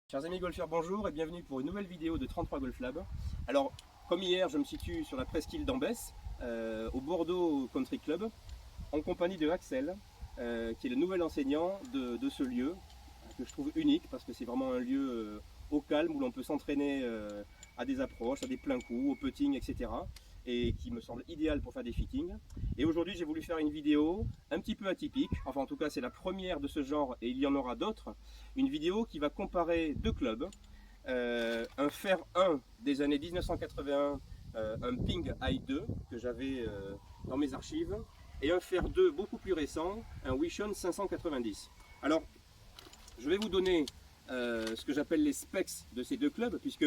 Chers amis golfeurs, bonjour et bienvenue pour une nouvelle vidéo de 33 Golf Lab. Alors, comme hier, je me situe sur la presqu'île d'Ambès, au Bordeaux Country Club, en compagnie de Axel, qui est le nouvel enseignant de ce lieu, que je trouve unique parce que c'est vraiment un lieu au calme où l'on peut s'entraîner à des approches, à des pleins coups, au putting, etc. Et qui me semble idéal pour faire des fittings. Et aujourd'hui, j'ai voulu faire une vidéo un petit peu atypique, enfin en tout cas c'est la première de ce genre et il y en aura d'autres. Une vidéo qui va comparer deux clubs, un Fer 1 des années 1981, un Ping i2 que j'avais dans mes archives, et un Fer 2 beaucoup plus récent, un Wishon 590. Alors, je vais vous donner ce que j'appelle les specs de ces deux clubs, puisque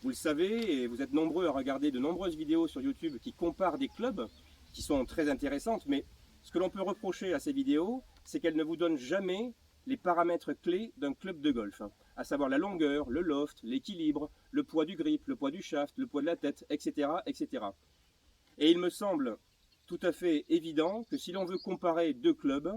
vous le savez, et vous êtes nombreux à regarder de nombreuses vidéos sur YouTube qui comparent des clubs, qui sont très intéressantes, mais ce que l'on peut reprocher à ces vidéos, c'est qu'elles ne vous donnent jamais les paramètres clés d'un club de golf, à savoir la longueur, le loft, l'équilibre, le poids du grip, le poids du shaft, le poids de la tête, etc. etc. Et il me semble tout à fait évident que si l'on veut comparer deux clubs,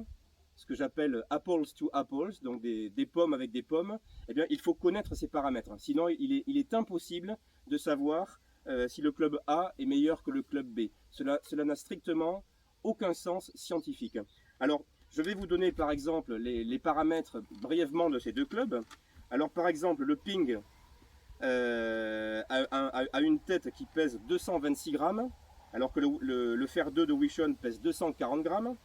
ce que j'appelle apples to apples, donc des pommes avec des pommes, eh bien, il faut connaître ces paramètres. Sinon, il est impossible de savoir si le club A est meilleur que le club B. Cela n'a strictement aucun sens scientifique. Alors, je vais vous donner par exemple les paramètres brièvement de ces deux clubs. Alors, par exemple, le Ping a une tête qui pèse 226 grammes, alors que le Fer 2 de Wishon pèse 240 grammes.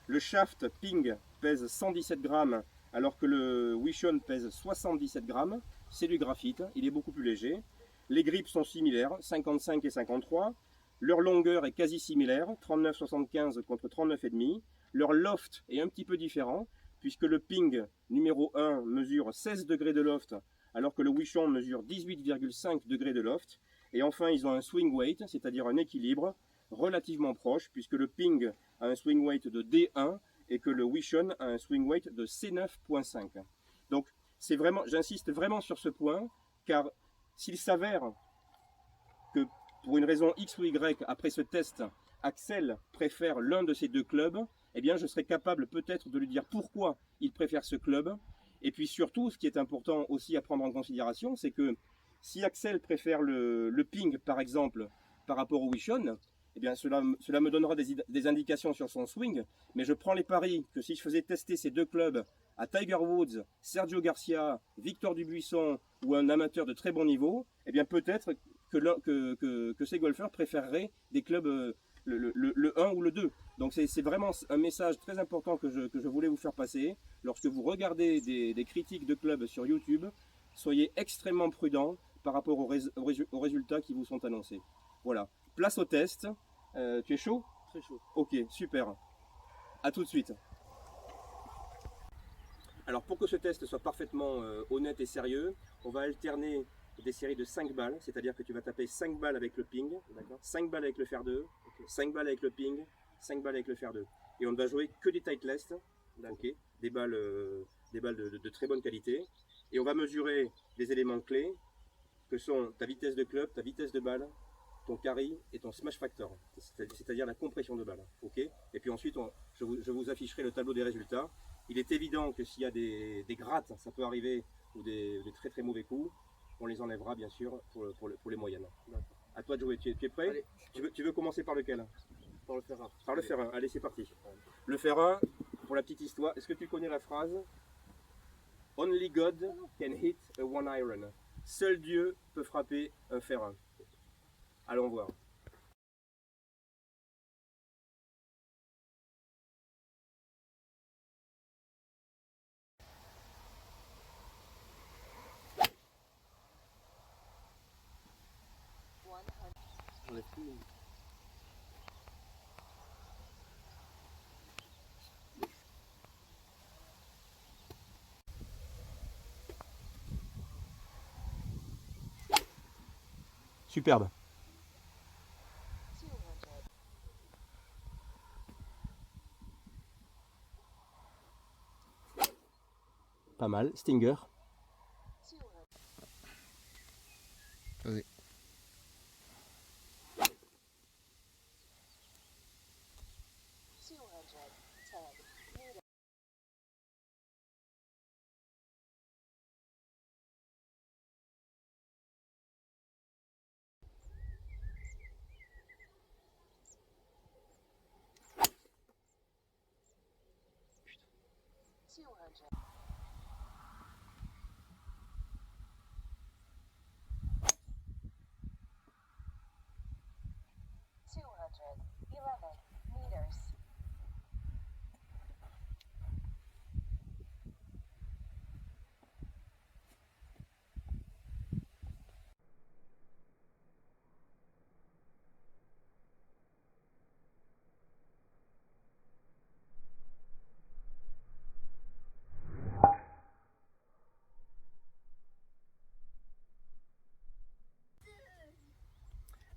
Le shaft Ping pèse 117 grammes alors que le Wishon pèse 77 grammes. C'est du graphite, il est beaucoup plus léger. Les grips sont similaires, 55 et 53. Leur longueur est quasi similaire, 39,75 contre 39,5. Leur loft est un petit peu différent, puisque le Ping numéro 1 mesure 16 degrés de loft, alors que le Wishon mesure 18,5 degrés de loft. Et enfin, ils ont un swing weight, c'est-à-dire un équilibre relativement proche, puisque le Ping a un swing weight de D1 et que le Wishon a un swing weight de C9.5. Donc, c'est vraiment, j'insiste vraiment sur ce point, car s'il s'avère que pour une raison X ou Y, après ce test, Axel préfère l'un de ces deux clubs, eh bien, je serai capable peut-être de lui dire pourquoi il préfère ce club. Et puis surtout, ce qui est important aussi à prendre en considération, c'est que si Axel préfère le Ping, par exemple, par rapport au Wishon, eh bien, cela me donnera des indications sur son swing, mais je prends les paris que si je faisais tester ces deux clubs à Tiger Woods, Sergio Garcia, Victor Dubuisson ou un amateur de très bon niveau, eh bien peut-être que ces golfeurs préféreraient des clubs le 1 ou le 2. Donc c'est vraiment un message très important que je voulais vous faire passer. Lorsque vous regardez des critiques de clubs sur YouTube, soyez extrêmement prudents par rapport aux résultats qui vous sont annoncés. Voilà. Place au test. Tu es chaud? Très chaud. Ok, super. A tout de suite. Alors pour que ce test soit parfaitement honnête et sérieux, on va alterner des séries de 5 balles, c'est-à-dire que tu vas taper 5 balles avec le Ping, 5 balles avec le Fer 2, okay. 5 balles avec le Ping, 5 balles avec le Fer 2. Et on ne va jouer que des Titleist, okay. Des balles de très bonne qualité. Et on va mesurer les éléments clés que sont ta vitesse de club, ta vitesse de balle, ton carry et ton smash factor, c'est-à-dire la compression de balle. Okay. Et puis ensuite, je vous afficherai le tableau des résultats. Il est évident que s'il y a des grattes, ça peut arriver, ou des très très mauvais coups, on les enlèvera bien sûr pour les moyennes. À toi de jouer, tu es prêt? Allez, tu veux commencer par lequel? Par le Fer 1. Par le Fer 1, allez c'est parti. Le Fer 1, pour la petite histoire, est-ce que tu connais la phrase Only God can hit a one iron. Seul Dieu peut frapper un Fer 1. Allons voir. J'enlève plus. Superbe. Pas mal. Stinger. Vas-y.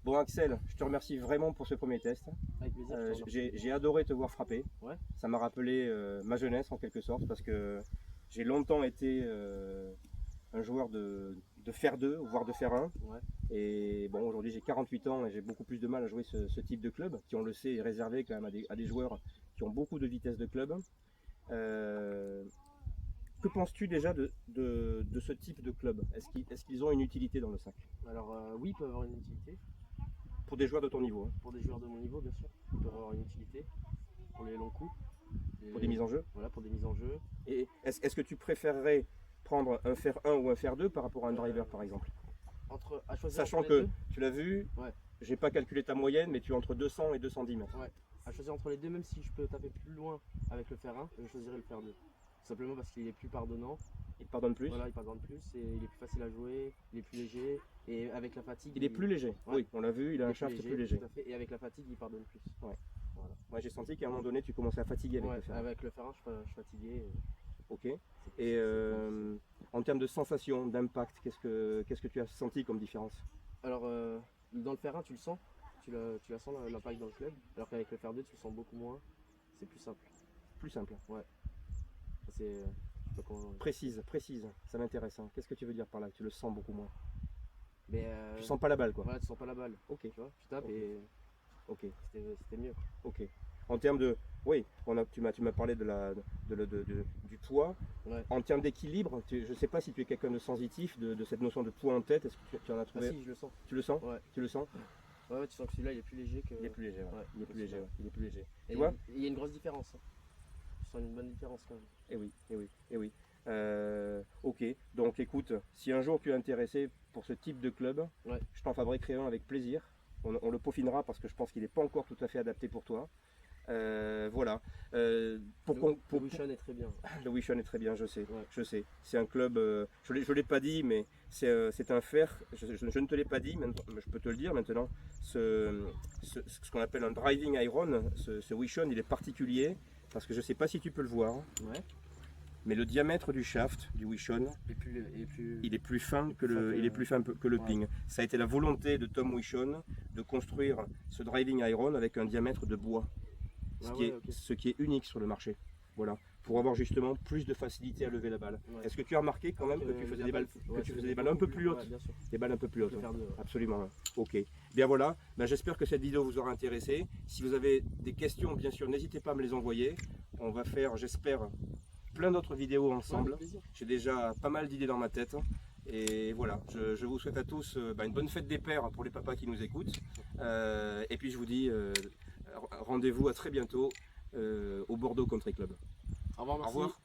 Bon Axel, je te remercie vraiment pour ce premier test. Avec plaisir. je te remercie. J'ai adoré te voir frapper. Ouais. Ça m'a rappelé ma jeunesse en quelque sorte parce que j'ai longtemps été un joueur de fer 2, voire de fer 1. Ouais. Et bon, aujourd'hui j'ai 48 ans et j'ai beaucoup plus de mal à jouer ce type de club qui, on le sait, est réservé quand même à des joueurs qui ont beaucoup de vitesse de club. Que penses-tu déjà de ce type de club? Est-ce qu'ils ont une utilité dans le sac? Alors oui, ils peuvent avoir une utilité. Pour des joueurs de ton niveau, hein. Pour des joueurs de mon niveau, bien sûr, ils peuvent avoir une utilité. Pour les longs coups. Pour des mises en jeu. Voilà, pour des mises en jeu. Et est-ce que tu préférerais prendre un fer 1 ou un fer 2 par rapport à un driver par exemple? À choisir Sachant entre les que, deux, tu l'as vu, Ouais. j'ai pas calculé ta moyenne, mais tu es entre 200 et 210 mètres. à choisir entre les deux, même si je peux taper plus loin avec le fer 1, je choisirais le fer 2. Tout simplement parce qu'il est plus pardonnant. Il te pardonne plus. Voilà, il pardonne plus et il est plus facile à jouer, il est plus léger et avec la fatigue. Il est plus léger. Ouais. Oui, on l'a vu, il a il un est shaft plus léger. Tout à fait. Et avec la fatigue, il pardonne plus. Moi j'ai senti qu'à un moment donné tu commençais à fatiguer avec Ouais, le fer. avec le fer 1, je suis fatigué. Ok. Et en termes de sensation, d'impact, qu'est-ce que tu as senti comme différence? Alors, dans le fer 1, tu le sens, tu la sens l'impact dans le club, alors qu'avec le fer 2, tu le sens beaucoup moins. C'est plus simple. Plus simple. C'est. je sais pas comment- Précise, ça m'intéresse. Hein. Qu'est-ce que tu veux dire par là? Tu le sens beaucoup moins. Mais, Tu sens pas la balle quoi. Voilà, tu sens pas la balle. Ok. Tu vois, tu tapes Ok. et Ok. c'était mieux. Ok. En termes de, oui, tu m'as parlé du poids. Ouais. En termes d'équilibre, je ne sais pas si tu es quelqu'un de sensitif de cette notion de poids en tête. Est-ce que tu en as Ah trouvé? si, je le sens. Tu le sens? Ouais. Tu le sens? Ouais, tu sens que celui-là, il est plus léger que. Il est plus léger. Ouais. Ouais, Il est plus léger. Ouais. Il est plus léger. Et Tu vois? il y a une grosse différence. Hein. Tu sens une bonne différence quand même. Eh oui, eh oui, eh oui. Ok, donc écoute, si un jour tu es intéressé pour ce type de club, Ouais. je t'en fabriquerai un avec plaisir. On le peaufinera parce que je pense qu'il n'est pas encore tout à fait adapté pour toi. Voilà. Le Wishon est très bien. Le Wishon est très bien, je sais. Ouais. Je sais. C'est un club, je ne l'ai pas dit, mais c'est un fer. Je ne te l'ai pas dit, mais je peux te le dire maintenant. Ce qu'on appelle un driving iron, ce Wishon, il est particulier parce que je ne sais pas si tu peux le voir. Ouais. Mais le diamètre du shaft, du Wishon, il est plus fin que le Ouais. ping. Ça a été la volonté de Tom Wishon de construire ce driving iron avec un diamètre de bois, ce qui est unique sur le marché. Voilà, pour avoir justement plus de facilité à lever la balle. Ouais. Est-ce que tu as remarqué quand même que tu faisais des balles un peu plus hautes? Ouais, bien sûr. Des balles un peu plus hautes. Je peux faire deux, ouais. Absolument. Ouais. Ok. Bien voilà. Ben, j'espère que cette vidéo vous aura intéressé. Si vous avez des questions, bien sûr, n'hésitez pas à me les envoyer. On va faire, j'espère, plein d'autres vidéos ensemble. Ouais, avec plaisir. J'ai déjà pas mal d'idées dans ma tête. Et voilà, je vous souhaite à tous une bonne fête des pères pour les papas qui nous écoutent. Et puis je vous dis rendez-vous à très bientôt au Bordeaux Country Club. Au revoir, merci. Au revoir.